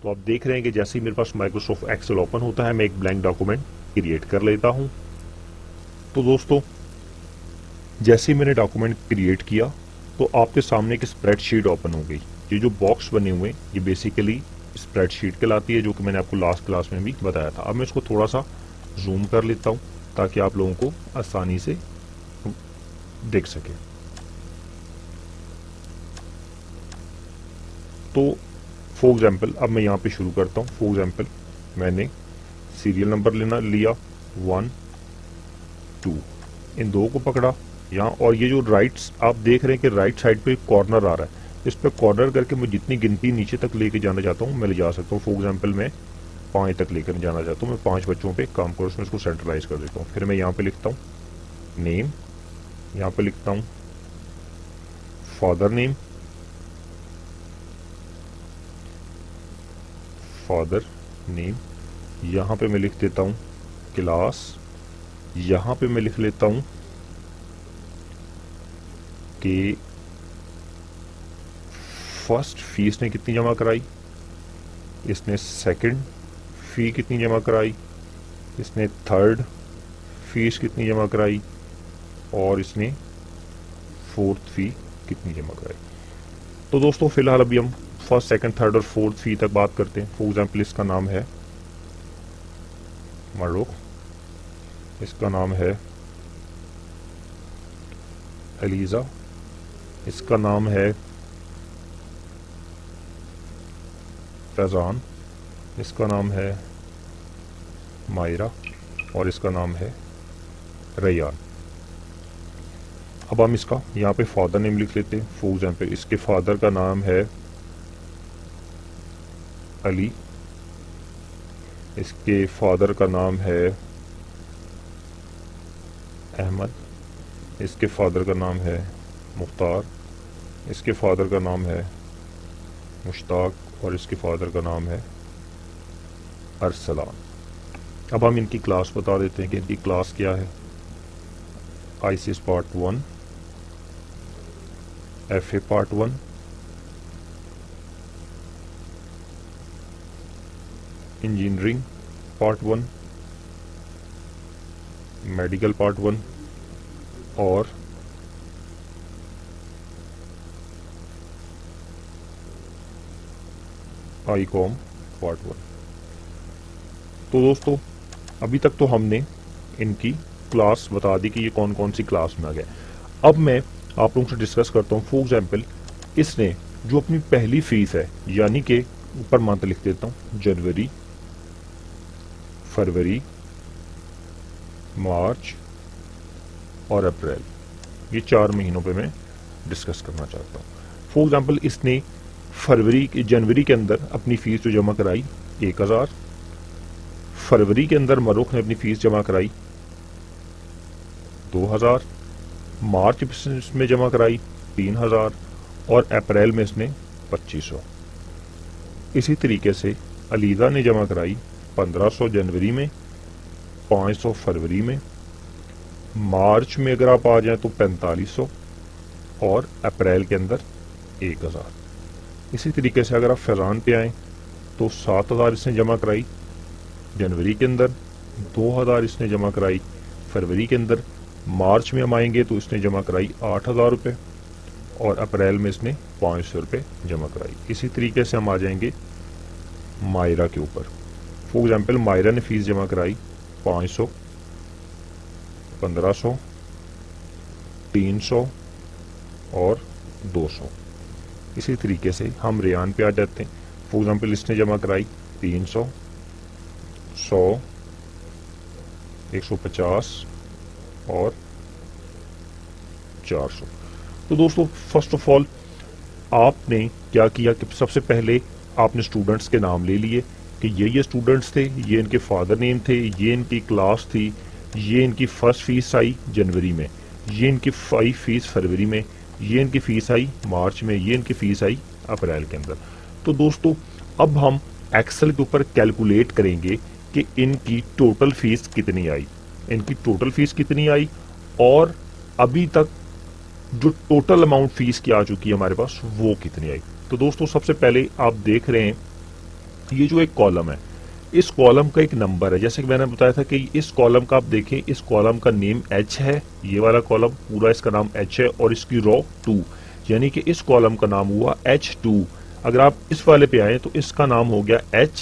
तो आप देख रहे हैं कि जैसे ही मेरे पास माइक्रोसॉफ्ट एक्सेल ओपन होता है मैं एक ब्लैंक डॉक्यूमेंट क्रिएट कर लेता हूं। तो दोस्तों जैसे ही मैंने डॉक्यूमेंट क्रिएट किया तो आपके सामने एक स्प्रेडशीट ओपन हो गई। ये जो बॉक्स बने हुए ये बेसिकली स्प्रेडशीट कहलाती है, जो कि मैंने आपको लास्ट क्लास में भी बताया था। अब मैं इसको थोड़ा सा जूम कर लेता हूं ताकि आप लोगों को आसानी से देख सके। तो फॉर एग्जाम्पल अब मैं यहाँ पे शुरू करता हूँ। फॉर एग्जाम्पल मैंने सीरियल नंबर लिया 1 2, इन दो को पकड़ा यहाँ, और ये जो राइट्स आप देख रहे हैं कि राइट साइड पे कॉर्नर आ रहा है, इस पे कॉर्नर करके मैं जितनी गिनती नीचे तक लेके जाना चाहता हूँ मैं ले जा सकता हूँ। फॉर एग्जाम्पल मैं 5 तक लेकर जाना चाहता हूँ, मैं 5 बच्चों पे काम करूँ, उसमें इसको सेंट्रलाइज कर देता हूँ। फिर मैं यहाँ पे लिखता हूँ नेम, यहाँ पे लिखता हूँ फादर नेम, फादर नेम, यहाँ पे मैं लिख देता हूँ क्लास, यहाँ पे मैं लिख लेता हूँ कि फर्स्ट फी इसने कितनी जमा कराई, इसने सेकंड फी कितनी जमा कराई, इसने थर्ड फीस कितनी जमा कराई, और इसने फोर्थ फी कितनी जमा कराई। तो दोस्तों फिलहाल अभी हम फर्स्ट सेकंड थर्ड और फोर्थ फी तक बात करते हैं। फॉर एग्जाम्पल इसका नाम है मरूख, इसका नाम है एलिजा, इसका नाम है फैजान, इसका नाम है मायरा, और इसका नाम है रैयान। अब हम इसका यहाँ पे फादर नेम लिख लेते हैं। फॉर एग्जाम्पल इसके फादर का नाम है अली, इसके फादर का नाम है अहमद, इसके फादर का नाम है मुख्तार, इसके फादर का नाम है मुश्ताक, और इसके फादर का नाम है अरसलान। अब हम इनकी क्लास बता देते हैं कि इनकी क्लास क्या है। ICS part 1, FA part 1, engineering part 1, medical part 1 और आईकॉम पार्ट 1। तो दोस्तों अभी तक तो हमने इनकी क्लास बता दी कि ये कौन कौन सी क्लास में आ गए। अब मैं आप लोगों से डिस्कस करता हूँ। फॉर एग्जाम्पल इसने जो अपनी पहली फीस है, यानी कि ऊपर मंथ लिख देता हूँ जनवरी, फरवरी, मार्च और अप्रैल, ये 4 महीनों पे मैं डिस्कस करना चाहता हूँ। फॉर एग्जाम्पल इसने जनवरी के अंदर अपनी फीस जो जमा कराई 1000, फरवरी के अंदर मरूख ने अपनी फीस जमा कराई 2000, मार्च में जमा कराई 3000 और अप्रैल में इसने 2500। इसी तरीके से अलीजा ने जमा कराई 1500 जनवरी में, 500 फरवरी में, मार्च में अगर आप आ जाएं तो 4500 और अप्रैल के अंदर 1000। इसी तरीके से अगर आप फैजान पे आएँ तो 7000 इसने जमा कराई जनवरी के अंदर, 2000 इसने जमा कराई फरवरी के अंदर, मार्च में हम आएंगे तो इसने जमा कराई 8000 रुपये और अप्रैल में इसने 500 रुपये जमा कराई। इसी तरीके से हम आ जाएंगे मायरा के ऊपर। फॉर एग्जाम्पल मायरा ने फीस जमा कराई 500, 1500, 300 और 200। इसी तरीके से हम रेयान पे आ जाते हैं। फॉर एग्जाम्पल इसने जमा कराई 300, 100, 150 और 400। तो दोस्तों फर्स्ट ऑफ ऑल आपने क्या किया कि सबसे पहले आपने स्टूडेंट्स के नाम ले लिए कि ये स्टूडेंट्स थे, ये इनके फादर नेम थे, ये इनकी क्लास थी, ये इनकी फर्स्ट फीस आई जनवरी में, ये इनकी 5 फीस फरवरी में, ये इनकी फीस आई मार्च में, ये इनकी फीस आई अप्रैल के अंदर। तो दोस्तों अब हम एक्सेल के ऊपर कैलकुलेट करेंगे कि इनकी टोटल फीस कितनी आई, इनकी टोटल फीस कितनी आई और अभी तक जो टोटल अमाउंट फीस की आ चुकी है हमारे पास वो कितनी आई। तो दोस्तों सबसे पहले आप देख रहे हैं ये जो एक कॉलम है, इस कॉलम का एक नंबर है। जैसे कि मैंने बताया था कि इस कॉलम का आप देखें, इस कॉलम का नेम एच है, ये वाला कॉलम पूरा इसका नाम एच है और इसकी रो 2, यानी कि इस कॉलम का नाम हुआ H2। अगर आप इस वाले पे आए तो इसका नाम हो गया H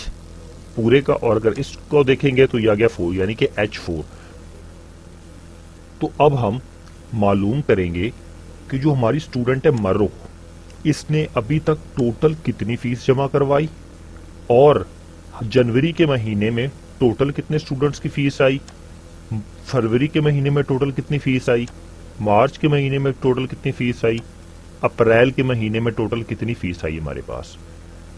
पूरे का, और अगर इसको देखेंगे तो ये आ गया 4, यानी कि H4। तो अब हम मालूम करेंगे कि जो हमारी स्टूडेंट है मरो, इसने अभी तक टोटल कितनी फीस जमा करवाई, और जनवरी के महीने में टोटल कितने स्टूडेंट्स की फीस आई, फरवरी के महीने में टोटल कितनी फीस आई, मार्च के महीने में टोटल कितनी फीस आई, अप्रैल के महीने में टोटल कितनी फीस आई हमारे पास।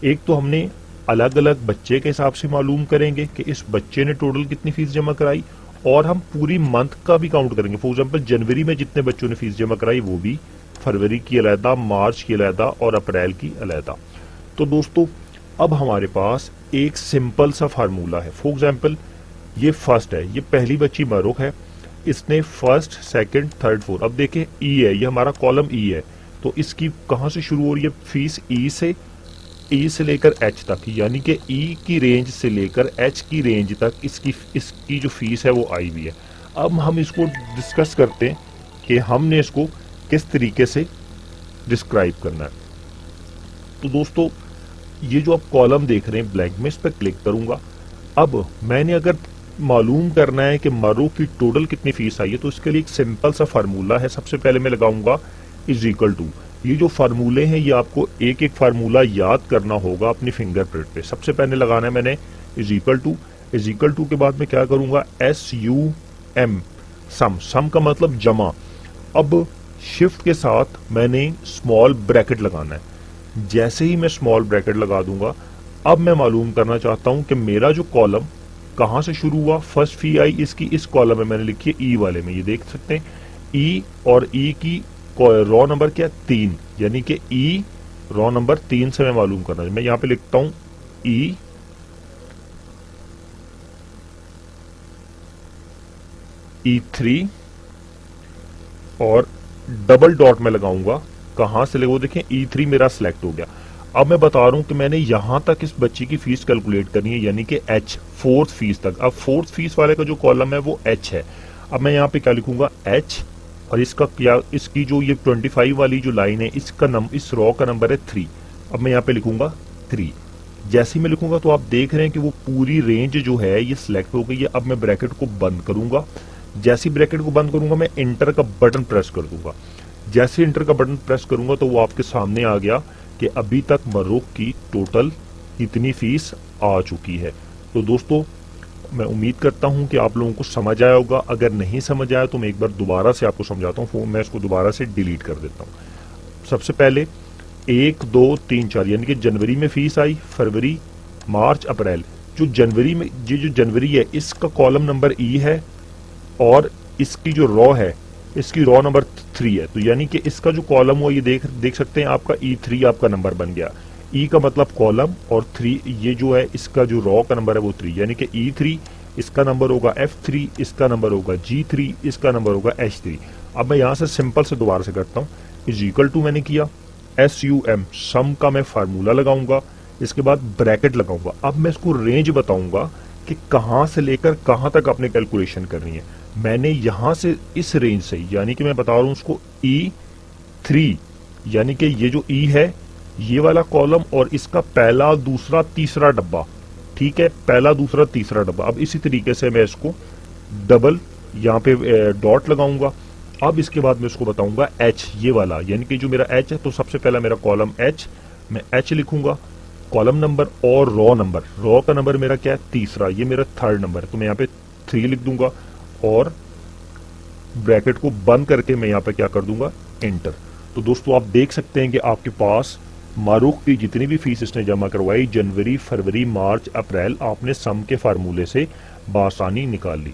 एक तो हमने अलग अलग बच्चे के हिसाब से मालूम करेंगे कि इस बच्चे ने टोटल कितनी फीस जमा कराई, और हम पूरी मंथ का भी काउंट करेंगे। फॉर एग्जांपल जनवरी में जितने बच्चों ने फीस जमा कराई वो भी, फरवरी की अलहदा, मार्च की अलहदा और अप्रैल की अलहदा। तो दोस्तों अब हमारे पास एक सिंपल सा फार्मूला है। फॉर एग्जांपल ये फर्स्ट है, ये पहली बच्ची मरुख है, इसने फर्स्ट, सेकंड, थर्ड, फोर्थ। अब देखें ई है, ये हमारा कॉलम ई है, तो इसकी कहां से शुरू हो रही है फीस, ई से लेकर एच तक, यानी कि ई की रेंज से लेकर एच की रेंज तक इसकी जो फीस है वो आई हुई है। अब हम इसको डिस्कस करते हैं कि हमने इसको किस तरीके से डिस्क्राइब करना है। तो दोस्तों ये जो आप कॉलम देख रहे हैं ब्लैंक में, इस पर क्लिक करूंगा। अब मैंने अगर मालूम करना है कि मरो की टोटल कितनी फीस आई है, तो इसके लिए एक सिंपल सा फार्मूला है। सबसे पहले मैं लगाऊंगा इज इक्वल टू। ये जो फार्मूले हैं ये आपको एक एक फार्मूला याद करना होगा अपनी फिंगरप्रिंट पे। सबसे पहले लगाना है मैंने is equal to. Is equal to के बाद मैं क्या करूंगा, SUM, सम का मतलब जमा। अब शिफ्ट के साथ मैंने स्मॉल ब्रैकेट लगाना है। जैसे ही मैं स्मॉल ब्रैकेट लगा दूंगा, अब मैं मालूम करना चाहता हूं कि मेरा जो कॉलम कहां से शुरू हुआ। फर्स्ट फी आई इसकी इस कॉलम में मैंने लिखी है ई वाले में, ये देख सकते हैं ई, और ई की रॉ नंबर क्या, 3, यानी कि ई रॉ नंबर 3 से मैं मालूम करना है। मैं यहां पे लिखता हूं E3 और डबल डॉट में लगाऊंगा। कहां से लगे वो देखें, E3 मेरा सिलेक्ट हो गया। अब मैं बता रहा हूं कि मैंने यहां तक इस बच्ची की फीस कैलकुलेट करनी है, यानी कि H, फोर्थ फीस तक। अब फोर्थ फीस वाले का जो कॉलम है वो H है। अब मैं यहां पे क्या लिखूंगा, H, और इसका क्या, इसकी जो ये 25 वाली जो लाइन है, इसका इस रॉ का नंबर है 3। अब मैं यहाँ पे लिखूंगा 3। जैसे ही मैं लिखूंगा तो आप देख रहे हैं कि वो पूरी रेंज जो है ये सिलेक्ट हो गई है। अब मैं ब्रैकेट को बंद करूंगा। जैसे ही ब्रैकेट को बंद करूंगा मैं इंटर का बटन प्रेस कर दूंगा। जैसे इंटर का बटन प्रेस करूंगा तो वो आपके सामने आ गया कि अभी तक मरुख की टोटल इतनी फीस आ चुकी है। तो दोस्तों मैं उम्मीद करता हूं कि आप लोगों को समझ आया होगा। अगर नहीं समझ आया तो मैं एक बार दोबारा से आपको समझाता हूं। मैं इसको दोबारा से डिलीट कर देता हूं। सबसे पहले 1, 2, 3, 4, यानी कि जनवरी में फीस आई, फरवरी, मार्च, अप्रैल। जो जनवरी में ये जो जनवरी है इसका कॉलम नंबर ई है, और इसकी जो रॉ है इसकी रॉ नंबर 3 है। तो यानी कि इसका जो कॉलम हुआ ये देख सकते हैं आपका E3 आपका नंबर बन गया। ई का मतलब कॉलम, और 3 ये जो है इसका जो रॉ का नंबर है वो 3, यानी कि E3 इसका नंबर होगा F3, इसका नंबर होगा G3, इसका नंबर होगा H3। अब मैं यहां से सिंपल से दोबारा से करता हूं। इज इक्वल टू मैंने किया, SUM, सम का मैं फार्मूला लगाऊंगा, इसके बाद ब्रैकेट लगाऊंगा। अब मैं इसको रेंज बताऊंगा कि कहां से लेकर कहां तक आपने कैलकुलेशन करनी है। मैंने यहां से इस रेंज से, यानी कि मैं बता रहा हूं उसको E3, यानी कि ये जो E है ये वाला कॉलम और इसका पहला, दूसरा, तीसरा डब्बा, ठीक है, पहला, दूसरा, तीसरा डब्बा। अब इसी तरीके से मैं इसको डबल यहाँ पे डॉट लगाऊंगा। अब इसके बाद मैं इसको बताऊंगा H, ये वाला, यानी कि जो मेरा H है, तो सबसे पहला मेरा कॉलम H, मैं H लिखूंगा, कॉलम नंबर और रॉ नंबर। रॉ का नंबर मेरा क्या है, तीसरा, ये मेरा थर्ड नंबर है, तो मैं यहाँ पे 3 लिख दूंगा और ब्रैकेट को बंद करके मैं यहाँ पे क्या कर दूंगा, एंटर। तो दोस्तों आप देख सकते हैं कि आपके पास मरुख की जितनी भी फीस इसने जमा करवाई जनवरी, फरवरी, मार्च, अप्रैल, आपने सम के फार्मूले से बासानी निकाल ली।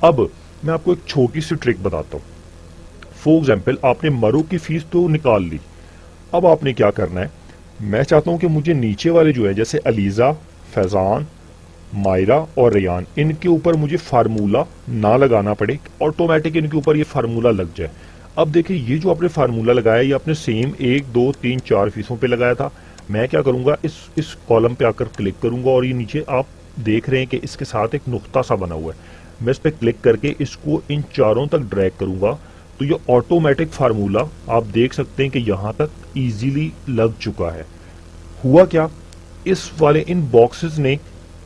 अब मैं आपको एक छोटी सी ट्रिक बताता हूँ। फॉर एग्जाम्पल आपने मरुख की फीस तो निकाल ली, अब आपने क्या करना है, मैं चाहता हूं कि मुझे नीचे वाले जो है जैसे अलीजा, फैजान, मायरा और रेयान, इनके ऊपर मुझे फार्मूला ना लगाना पड़े, ऑटोमेटिक इनके ऊपर ये फार्मूला लग जाए। अब देखिए ये जो आपने फार्मूला लगाया ये आपने सेम 1, 2, 3, 4 फीसों पे लगाया था। मैं क्या करूंगा, इस कॉलम पे आकर क्लिक करूंगा और ये नीचे आप देख रहे हैं कि इसके साथ एक नुक्ता सा बना हुआ है। मैं इस पे क्लिक करके इसको इन चारों तक ड्रैग करूंगा तो ये ऑटोमेटिक फार्मूला आप देख सकते हैं कि यहां तक इजीली लग चुका है। हुआ क्या, इस वाले इन बॉक्सेस ने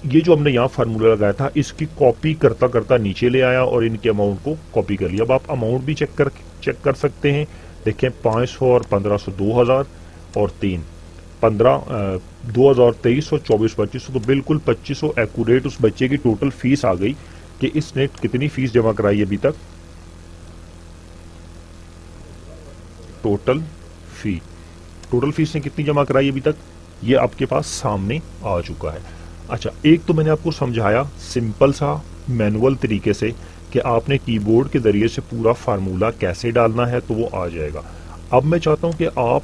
ये जो हमने यहाँ फार्मूला लगाया था इसकी कॉपी करता करता नीचे ले आया और इनके अमाउंट को कॉपी कर लिया। अब आप अमाउंट भी चेक कर सकते हैं। देखें 500 और 1500 2000 और 3 15 2023 और 24-25, तो बिल्कुल 2500 एक्यूरेट उस बच्चे की टोटल फीस आ गई कि इसने कितनी फीस जमा कराई अभी तक। टोटल फीस ने कितनी जमा कराई अभी तक, ये आपके पास सामने आ चुका है। अच्छा, एक तो मैंने आपको समझाया सिंपल सा मैनुअल तरीके से कि आपने कीबोर्ड के जरिए से पूरा फार्मूला कैसे डालना है, तो वो आ जाएगा। अब मैं चाहता हूं कि आप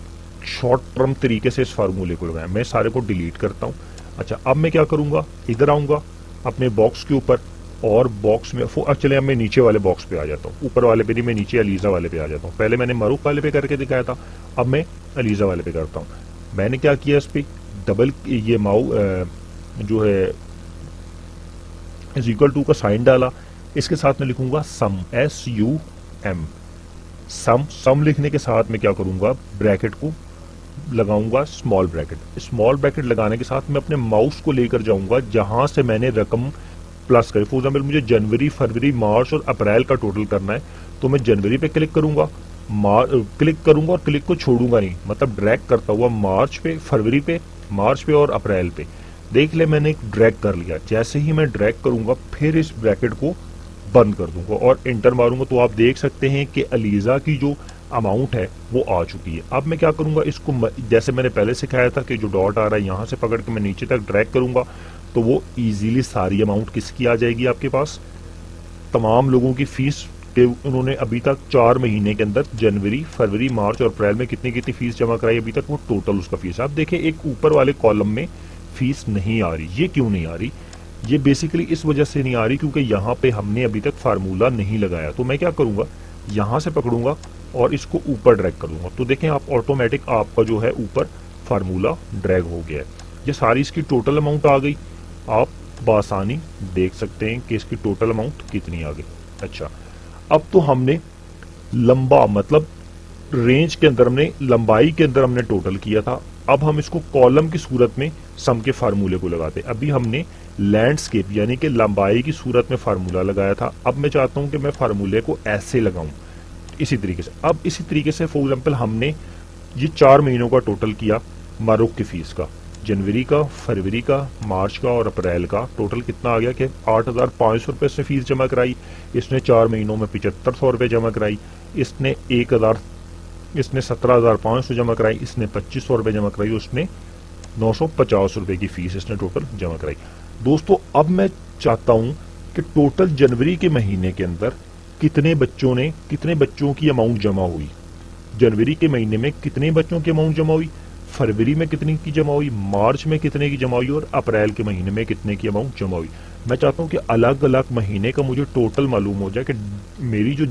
शॉर्ट टर्म तरीके से इस फार्मूले को लगाएं। मैं सारे को डिलीट करता हूं। अच्छा, अब मैं क्या करूंगा, इधर आऊंगा अपने बॉक्स के ऊपर और बॉक्स में चले अब मैं नीचे वाले बॉक्स पे आ जाता हूँ। ऊपर वाले पे नहीं, मैं नीचे अलीजा वाले पे आ जाता हूँ। पहले मैंने मरूफ वाले पे करके दिखाया था, अब मैं अलीजा वाले पे करता हूँ। मैंने क्या किया, इस पे डबल ये जो है इज इक्वल टू का साइन डाला। इसके साथ मैं लिखूंगा सम, SUM, सम लिखने के साथ मैं क्या करूंगा, ब्रैकेट को लगाऊंगा स्मॉल ब्रैकेट लगाने के साथ मैं अपने माउस को लेकर जाऊंगा जहां से मैंने रकम प्लस करी। फॉर एग्जाम्पल मुझे जनवरी, फरवरी, मार्च और अप्रैल का टोटल करना है, तो मैं जनवरी पे क्लिक करूंगा, और क्लिक को छोड़ूंगा नहीं, मतलब ड्रैग करता हुआ मार्च पे, फरवरी पे, मार्च पे और अप्रैल पे। देख ले मैंने ड्रैग कर लिया। जैसे ही मैं ड्रैग करूंगा फिर इस ब्रैकेट को बंद कर दूंगा और इंटर मारूंगा, तो आप देख सकते हैं कि अलीजा की जो अमाउंट है वो आ चुकी है। अब मैं क्या करूंगा, इसको जैसे मैंने पहले सिखाया था कि जो डॉट आ रहा है यहां से पकड़ के मैं नीचे तक ड्रैग करूंगा तो वो इजीली सारी अमाउंट किसकी आ जाएगी आपके पास, तमाम लोगों की फीस के। उन्होंने अभी तक 4 महीने के अंदर जनवरी, फरवरी, मार्च और अप्रैल में कितनी कितनी फीस जमा कराई अभी तक, वो टोटल उसका फीस। आप देखें एक ऊपर वाले कॉलम में फीस नहीं आ रही। ये क्यों नहीं आ रही, ये बेसिकली इस वजह से नहीं आ रही क्योंकि यहाँ पे हमने अभी तक फार्मूला नहीं लगाया। तो मैं क्या करूंगा, यहां से पकड़ूंगा और इसको ऊपर ड्रैग करूंगा, तो देखें आप ऑटोमेटिक आपका जो है ऊपर फार्मूला ड्रैग हो गया है। ये सारी इसकी टोटल अमाउंट आ गई। आप बासानी देख सकते हैं कि इसकी टोटल अमाउंट कितनी आ गई। अच्छा, अब तो हमने लंबा मतलब रेंज के अंदर हमने लंबाई के अंदर हमने टोटल किया था। अब हम इसको कॉलम की सूरत में सम के फार्मूले को लगाते हैं। अभी हमने लैंडस्केप यानी कि लंबाई की सूरत में फार्मूला लगाया था। अब मैं चाहता हूं कि मैं फार्मूले को ऐसे लगाऊं, इसी तरीके से। अब इसी तरीके से फॉर एग्जांपल हमने ये 4 महीनों का टोटल किया मारूफ की फीस का, जनवरी का, फरवरी का, मार्च का और अप्रैल का। टोटल कितना आ गया कि 8,500 रुपये से फीस जमा कराई। इसने 4 महीनों में 7500 रुपये जमा कराई। इसने 17,500 जमा कराई। इसने 2500 रुपये जमा कराई। उसने 950 रुपये की फीस इसने टोटल जमा कराई। दोस्तों, अब मैं चाहता हूं कि टोटल जनवरी के महीने के अंदर कितने बच्चों की अमाउंट जमा हुई, जनवरी के महीने में कितने बच्चों की अमाउंट जमा हुई, फरवरी में कितने की जमा हुई, मार्च में कितने की जमा हुई और अप्रैल के महीने में कितने की अमाउंट जमा हुई। मैं चाहता हूं कि अलग अलग महीने का मुझे टोटल मालूम हो जाए कि मेरी जो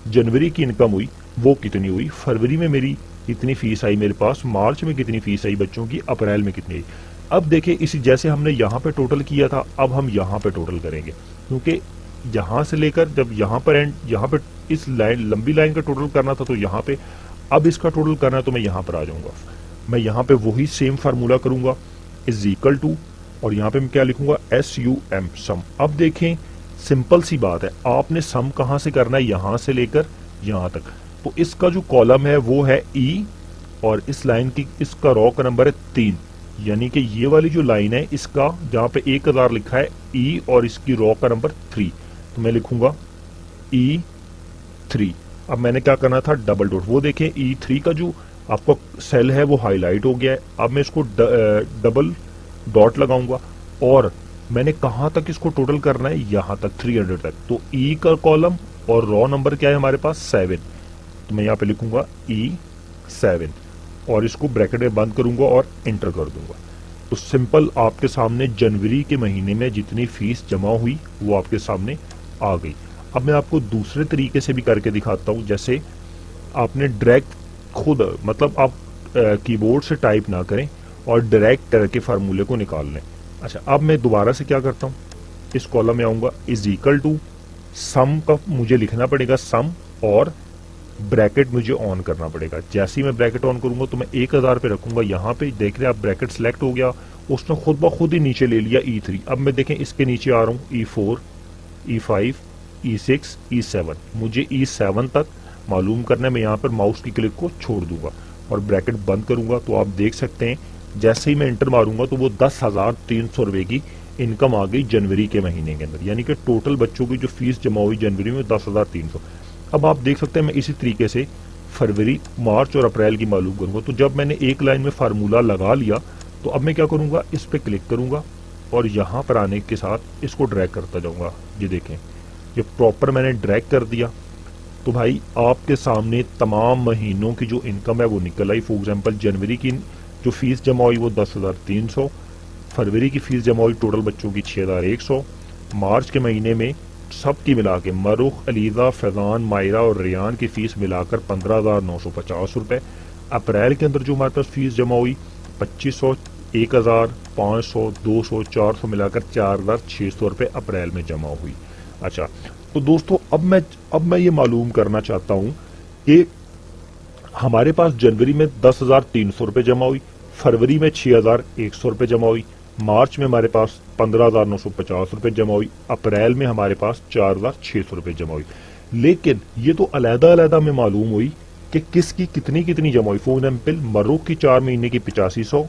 जनवरी की इनकम हुई वो कितनी हुई, फरवरी में मेरी इतनी फीस आई मेरे पास, मार्च में कितनी फीस आई बच्चों की, अप्रैल में कितनी आई। अब देखिए, इसी जैसे हमने यहाँ पे टोटल किया था, अब हम यहाँ पे टोटल करेंगे, क्योंकि यहाँ से लेकर जब यहाँ पर इस लाइन, लंबी लाइन का टोटल करना था तो यहाँ पे, अब इसका टोटल करना है तो मैं यहाँ पर आ जाऊंगा। मैं यहाँ पे वही सेम फार्मूला करूंगा, इज इक्वल टू, और यहाँ पे मैं क्या लिखूंगा, SUM, सम। अब देखें सिंपल सी बात है, आपने सम कहाँ से करना है, यहाँ से लेकर यहाँ तक। तो इसका जो कॉलम है वो है E और इस लाइन की, इसका रॉ का नंबर है 3, यानी कि ये वाली जो लाइन है इसका जहाँ पे 1000 लिखा है E और इसकी रॉ का नंबर 3, तो मैं लिखूंगा E3। अब मैंने क्या करना था, डबल डॉट, वो देखें E3 का जो आपका सेल है वो हाईलाइट हो गया है। अब मैं इसको डबल डॉट लगाऊंगा और मैंने कहां तक इसको टोटल करना है, यहां तक 300 तक। तो E का कॉलम और रॉ नंबर क्या है हमारे पास, 7, तो मैं यहां पे लिखूंगा E7 और इसको ब्रैकेट में बंद करूंगा और एंटर कर दूंगा। तो सिंपल आपके सामने जनवरी के महीने में जितनी फीस जमा हुई वो आपके सामने आ गई। अब मैं आपको दूसरे तरीके से भी करके दिखाता हूं। जैसे आपने ड्रैग खुद, मतलब आप कीबोर्ड से टाइप ना करें, और डायरेक्ट करके फार्मूले को निकाल लें। अच्छा, अब मैं दोबारा से क्या करता हूँ, इस कॉलम में आऊंगा, इज इक्वल टू सम का मुझे लिखना पड़ेगा सम, और ब्रैकेट मुझे ऑन करना पड़ेगा। जैसे ही मैं ब्रैकेट ऑन करूंगा तो मैं 1000 पे रखूंगा। यहाँ पे देख रहे हैं आप, ब्रैकेट सेलेक्ट हो गया, उसने खुद ब खुद ही नीचे ले लिया E3। अब मैं देखें इसके नीचे आ रहा हूँ, E4, E5, E6, E7। मुझे E7 तक मालूम करना है। मैं यहाँ पर माउस की क्लिक को छोड़ दूंगा और ब्रैकेट बंद करूंगा तो आप देख सकते हैं जैसे ही मैं एंटर मारूंगा तो वो 10,300 रुपए की इनकम आ गई जनवरी के महीने के अंदर। यानी कि टोटल बच्चों की जो फीस जमा हुई जनवरी में 10,300। अब आप देख सकते हैं मैं इसी तरीके से फरवरी, मार्च और अप्रैल की मालूम करूंगा। तो जब मैंने एक लाइन में फार्मूला लगा लिया तो अब मैं क्या करूंगा, इस पे क्लिक करूंगा और यहां पर आने के साथ इसको ड्रैग करता जाऊंगा। ये देखें, ये प्रॉपर मैंने ड्रैग कर दिया तो भाई आपके सामने तमाम महीनों की जो इनकम है वो निकल आई। फॉर एग्जांपल जनवरी की जो फीस जमा हुई वो 10,300, फरवरी की फीस जमा हुई टोटल बच्चों की 6,100, मार्च के महीने में सबकी मिला के मरुख, अलीजा, फैजान, मायरा और रियान की फीस मिलाकर 15,950 रुपए। अप्रैल के अंदर जो हमारे पास फीस जमा हुई 2500, 1000, 500, 200, 400 मिलाकर 4,600 रुपए अप्रैल में जमा हुई। अच्छा, तो दोस्तों अब मैं ये मालूम करना चाहता हूं कि हमारे पास जनवरी में 10,300 रुपए जमा हुई, फरवरी में 6,100 रुपए जमा हुई, मार्च में हमारे पास 15,950 रुपए जमा हुई, अप्रैल में हमारे पास 4,600 रुपए जमा हुई। लेकिन ये तो अलग-अलग में मालूम हुई कि किसकी कितनी जमा हुई। फॉर एग्जाम्पल मरूख की 4 महीने की 8500,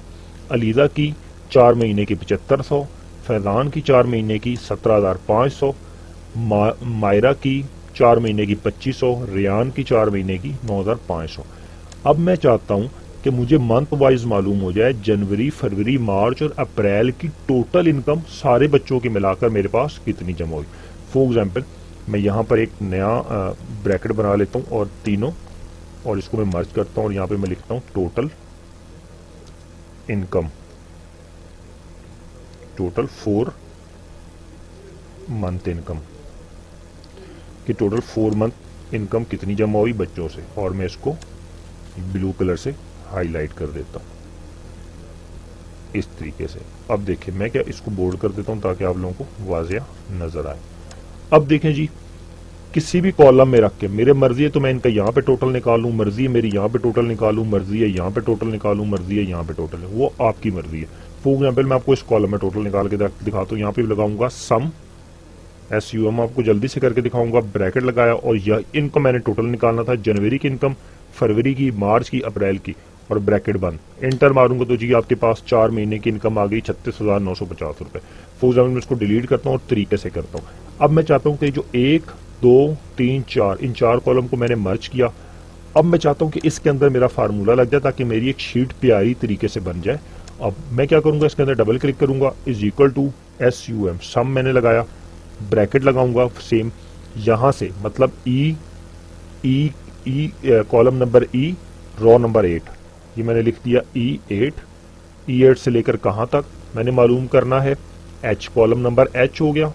अलीजा की 4 महीने की 7500, फैजान की 4 महीने की 17,500, मायरा की 4 महीने की 2500, रियान की 4 महीने की 9,500। अब मैं चाहता हूं कि मुझे मंथ वाइज मालूम हो जाए जनवरी, फरवरी, मार्च और अप्रैल की टोटल इनकम सारे बच्चों की मिलाकर मेरे पास कितनी जमा हुई। फॉर एग्जाम्पल मैं यहां पर एक नया ब्रैकेट बना लेता हूं और तीनों, और इसको मैं मर्ज करता हूं और यहां पे मैं लिखता हूं total income, total 4 month income कि टोटल 4 मंथ इनकम कितनी जमा हुई बच्चों से, और मैं इसको ब्लू कलर से हाईलाइट कर देता हूं इस तरीके से। अब देखिए मैं क्या इसको बोल्ड कर देता हूं ताकि आप लोगों को वाजिया नजर आए। अब देखें जी, किसी भी कॉलम में रख के मेरे मर्जी है तो मैं इनका यहाँ पे टोटल निकालूं, मर्जी है मेरी यहाँ पे टोटल निकालूं, मर्जी है यहाँ पे टोटल निकालूं, मर्जी है यहाँ पे टोटल, वो आपकी मर्जी है। फॉर एग्जाम्पल मैं आपको इस कॉलम में टोटल निकाल के दिखाता हूँ। यहाँ पे लगाऊंगा सम, SUM आपको जल्दी से करके दिखाऊंगा, ब्रैकेट लगाया और यह इनकम मैंने टोटल निकालना था, जनवरी की इनकम, फरवरी की, मार्च की, अप्रैल की, और ब्रैकेट बंद। एंटर मारूंगा तो जी आपके पास 4 महीने की इनकम आ गई 36,950 रुपए। फॉर एग्जाम्पल मैं इसको डिलीट करता हूँ और तरीके से करता हूँ। अब मैं चाहता हूँ कि जो 1, 2, 3, 4 इन 4 कॉलम को मैंने मर्ज किया। अब मैं चाहता हूँ कि इसके अंदर मेरा फार्मूला लग जाए ताकि मेरी एक शीट प्यारी तरीके से बन जाए। अब मैं क्या करूंगा, इसके अंदर डबल क्लिक करूंगा, is equal to SUM, sum मैंने लगाया, ब्रैकेट लगाऊंगा सेम यहां से, मतलब column number E, row number 8, ये मैंने लिख दिया E8 से लेकर कहां तक मैंने मालूम करना है, H, कॉलम नंबर H हो गया,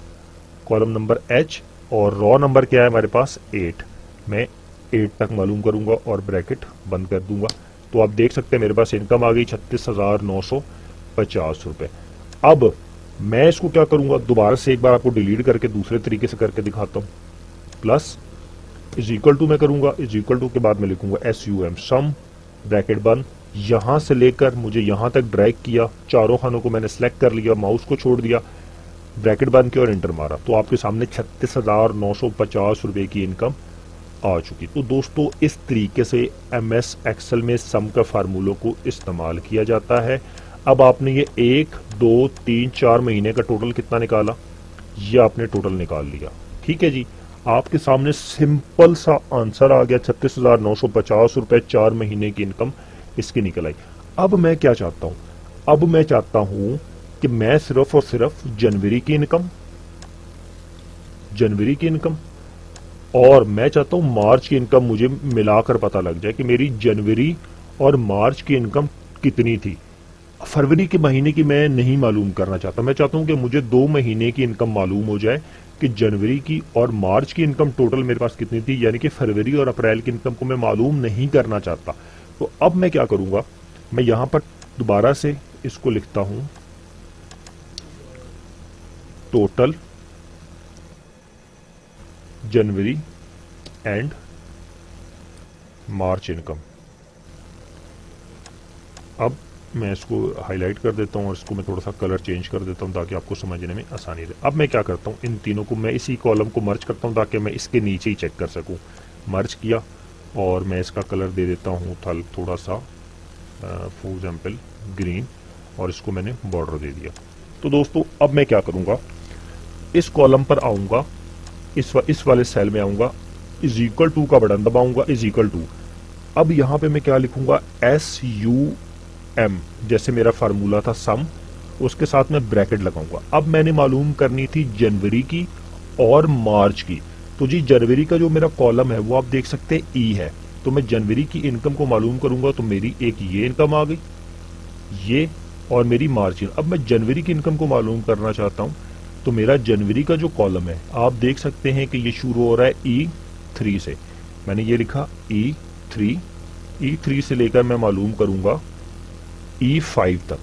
कॉलम नंबर H, और रो नंबर क्या है हमारे पास 8, मैं 8 तक मालूम करूंगा और ब्रैकेट बंद कर दूंगा। तो आप देख सकते हैं मेरे पास इनकम आ गई 36,950 रुपए। अब मैं इसको क्या करूंगा, दोबारा से एक बार आपको डिलीट करके दूसरे तरीके से करके दिखाता हूं। प्लस इज इक्वल टू मैं करूंगा, इज इक्वल टू के बाद मैं लिखूंगा SUM, सम, ब्रैकेट बंद, यहां से लेकर मुझे यहां तक ड्रैग किया, चारों खानों को मैंने सेलेक्ट कर लिया, माउस को छोड़ दिया, ब्रैकेट बंद किया और एंटर मारा, तो आपके सामने 36,950 रुपए की इनकम आ चुकी। तो दोस्तों इस तरीके से MS एक्सेल में सम का फार्मूलों को इस्तेमाल किया जाता है। अब आपने ये 1, 2, 3, 4 महीने का टोटल कितना निकाला, ये आपने टोटल निकाल लिया। ठीक है जी, आपके सामने सिंपल सा आंसर आ गया, 36,950 रुपए 4 महीने की इनकम इसकी निकल आई। अब मैं क्या चाहता हूं, अब मैं चाहता हूं कि मैं सिर्फ और सिर्फ जनवरी की इनकम और मैं चाहता हूं मार्च की इनकम मुझे मिलाकर पता लग जाए कि मेरी जनवरी और मार्च की इनकम कितनी थी। फरवरी के महीने की मैं नहीं मालूम करना चाहता, मैं चाहता हूं कि मुझे 2 महीने की इनकम मालूम हो जाए कि जनवरी की और मार्च की इनकम टोटल मेरे पास कितनी थी, यानी कि फरवरी और अप्रैल की इनकम को मैं मालूम नहीं करना चाहता। तो अब मैं क्या करूंगा, मैं यहां पर दोबारा से इसको लिखता हूं total January and March income. अब मैं इसको हाईलाइट कर देता हूं और इसको मैं थोड़ा सा कलर चेंज कर देता हूं ताकि आपको समझने में आसानी रहे। अब मैं क्या करता हूं, इन तीनों को मैं इसी कॉलम को मर्ज करता हूं ताकि मैं इसके नीचे ही चेक कर सकूं। मर्ज किया और मैं इसका कलर दे देता हूं थोड़ा सा फॉर एग्जाम्पल ग्रीन, और इसको मैंने बॉर्डर दे दिया। तो दोस्तों अब मैं क्या करूंगा, इस कॉलम पर आऊंगा, इस वाले सेल में आऊंगा, इज इक्वल टू का बटन दबाऊंगा, इज इक्वल टू। अब यहां पे मैं क्या लिखूंगा, SUM, जैसे मेरा फार्मूला था सम, उसके साथ मैं ब्रैकेट लगाऊंगा। अब मैंने मालूम करनी थी जनवरी की और मार्च की। तो जी जनवरी का जो मेरा कॉलम है वो आप देख सकते हैं ई है, तो मैं जनवरी की इनकम को मालूम करूंगा। तो मेरी एक ये इनकम आ गई, ये, और मेरी मार्च। अब मैं जनवरी की इनकम को मालूम करना चाहता हूं, तो मेरा जनवरी का जो कॉलम है आप देख सकते हैं कि ये शुरू हो रहा है E3 से। मैंने ये लिखा E3 से लेकर मैं मालूम करूंगा E5 तक।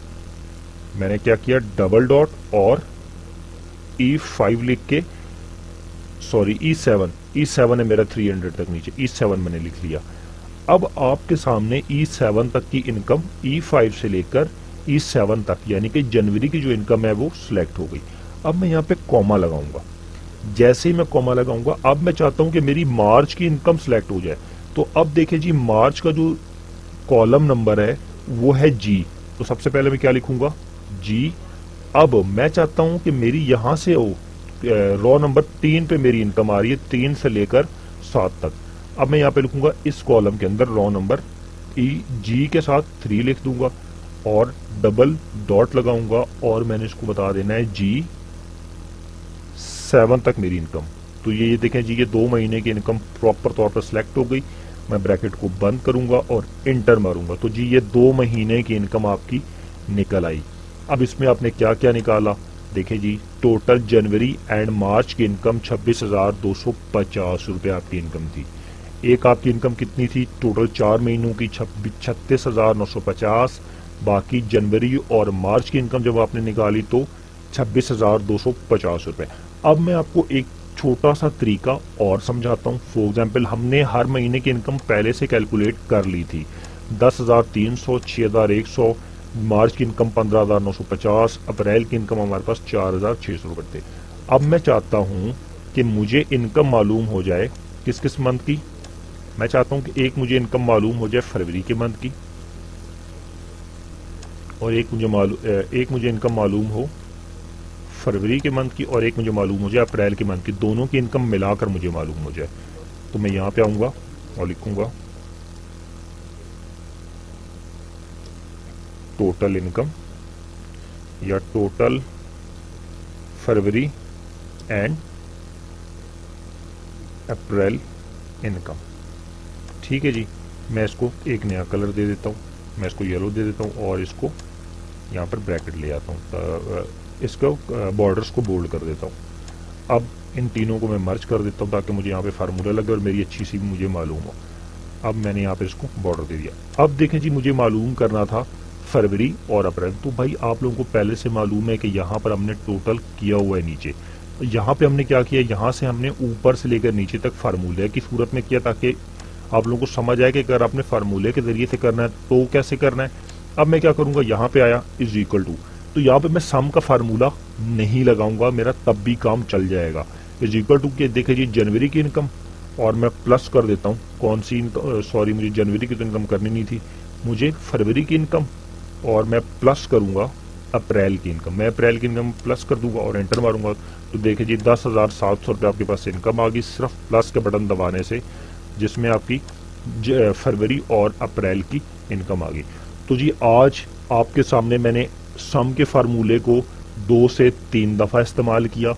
मैंने क्या किया, डबल डॉट और E5 लिख के, सॉरी E7 है मेरा 300 तक नीचे, E7 मैंने लिख लिया। अब आपके सामने E7 तक की इनकम E5 से लेकर E7 तक, यानी कि जनवरी की जो इनकम है वो सिलेक्ट हो गई। अब मैं यहाँ पे कॉमा लगाऊंगा। जैसे ही मैं कॉमा लगाऊंगा, अब मैं चाहता हूं कि मेरी मार्च की इनकम सिलेक्ट हो जाए। तो अब देखिए जी, मार्च का जो कॉलम नंबर है वो है G। तो सबसे पहले मैं क्या लिखूंगा, G। अब मैं चाहता हूं कि मेरी यहां से रॉ नंबर 3 पे मेरी इनकम आ रही है, 3 से लेकर 7 तक। अब मैं यहाँ पे लिखूंगा इस कॉलम के अंदर रॉ नंबर G के साथ 3 लिख दूंगा और डबल डॉट लगाऊंगा, और मैंने इसको बता देना है G7 तक मेरी इनकम। तो ये देखें जी, ये 2 महीने की इनकम प्रॉपर तौर पर सिलेक्ट हो गई। मैं ब्रैकेट को बंद करूंगा और इंटर मारूंगा, तो जी ये 2 महीने की इनकम आपकी निकल आई। अब इसमें आपने क्या क्या निकाला, देखिए जी, टोटल जनवरी एंड मार्च की इनकम 26,250 रुपये आपकी इनकम थी। एक आपकी इनकम कितनी थी, टोटल 4 महीनों की 36,950। बाकी जनवरी और मार्च की इनकम जब आपने निकाली तो 26,250 रुपये। अब मैं आपको एक छोटा सा तरीका और समझाता हूँ। फॉर एग्जाम्पल, हमने हर महीने की इनकम पहले से कैलकुलेट कर ली थी, 10,300, 6,100, मार्च की इनकम 15,950, अप्रैल की इनकम हमारे पास 4,600 रुपये थे। अब मैं चाहता हूँ कि मुझे इनकम मालूम हो जाए किस किस मंथ की। मैं चाहता हूँ कि एक मुझे इनकम मालूम हो जाए फरवरी के मंथ की, और एक मुझे इनकम मालूम हो फरवरी के मंथ की, और एक मुझे मालूम हो जाए अप्रैल के मंथ की। दोनों की इनकम मिलाकर मुझे मालूम हो जाए। तो मैं यहाँ पे आऊंगा और लिखूंगा टोटल इनकम या total February and April income. ठीक है जी, मैं इसको एक नया कलर दे देता हूँ, मैं इसको येलो दे देता हूँ और इसको यहाँ पर ब्रैकेट ले आता हूँ, इसको बॉर्डर्स को बोल्ड कर देता हूँ। अब इन तीनों को मैं मर्ज कर देता हूँ ताकि मुझे यहाँ पे फार्मूला लगे और मेरी अच्छी सी मुझे मालूम हो। अब मैंने यहाँ पे इसको बॉर्डर दे दिया। अब देखें जी, मुझे मालूम करना था फरवरी और अप्रैल। तो भाई आप लोगों को पहले से मालूम है कि यहाँ पर हमने टोटल किया हुआ है नीचे। यहाँ पे हमने क्या किया, यहाँ से हमने ऊपर से लेकर नीचे तक फार्मूले की सूरत में किया ताकि आप लोगों को समझ आए कि अगर आपने फार्मूले के जरिए से करना है तो कैसे करना है। अब मैं क्या करूंगा, यहाँ पे आया इज इक्वल टू, तो यहाँ पे मैं सम का फार्मूला नहीं लगाऊंगा, मेरा तब भी काम चल जाएगा। इज इक्वल टू के देखिए जी, जनवरी की इनकम और मैं प्लस कर देता हूँ कौन सी, सॉरी मुझे जनवरी की तो इनकम करनी नहीं थी, मुझे फरवरी की इनकम, और मैं प्लस करूंगा अप्रैल की इनकम। मैं अप्रैल की इनकम प्लस कर दूंगा और एंटर मारूंगा, तो देखिए जी 10,700 रुपये आपके पास इनकम आ गई सिर्फ प्लस के बटन दबाने से, जिसमें आपकी फरवरी और अप्रैल की इनकम आ गई। तो जी आज आपके सामने मैंने सम के फार्मूले को 2 से 3 दफ़ा इस्तेमाल किया,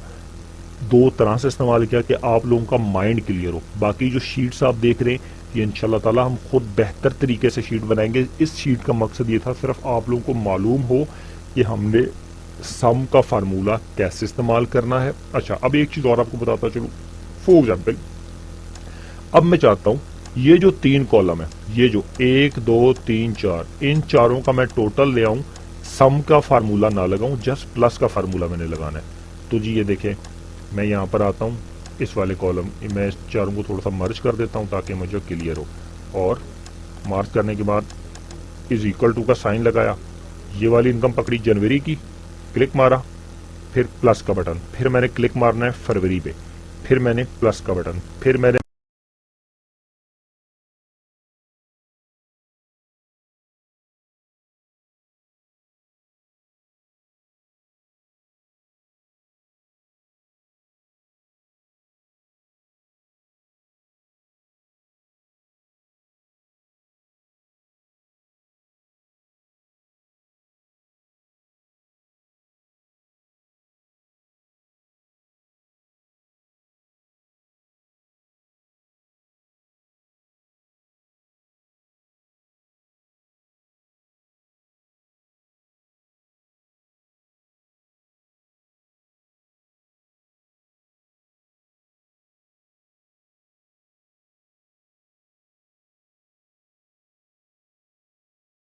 2 तरह से इस्तेमाल किया कि आप लोगों का माइंड क्लियर हो। बाकी जो शीट्स आप देख रहे हैं ये इंशाल्लाह ताला हम खुद बेहतर तरीके से शीट बनाएंगे। इस शीट का मकसद ये था सिर्फ आप लोगों को मालूम हो कि हमने सम का फार्मूला कैसे इस्तेमाल करना है। अच्छा, अब एक चीज़ और आपको बताता चलूँ। फॉर एग्जाम्पल, अब मैं चाहता हूँ ये जो 3 कॉलम है, ये जो 1, 2, 3, 4, इन चारों का मैं टोटल ले आऊं सम का फार्मूला ना लगाऊं, जस्ट प्लस का फार्मूला मैंने लगाना है। तो जी ये देखें, मैं यहाँ पर आता हूँ, इस वाले कॉलम मैं इस चारों को थोड़ा सा मर्ज कर देता हूँ ताकि मुझे क्लियर हो, और मार्क करने के बाद इज इक्वल टू का साइन लगाया, ये वाली इनकम पकड़ी जनवरी की, क्लिक मारा, फिर प्लस का बटन, फिर मैंने क्लिक मारना है फरवरी पे, फिर मैंने प्लस का बटन, फिर मैंने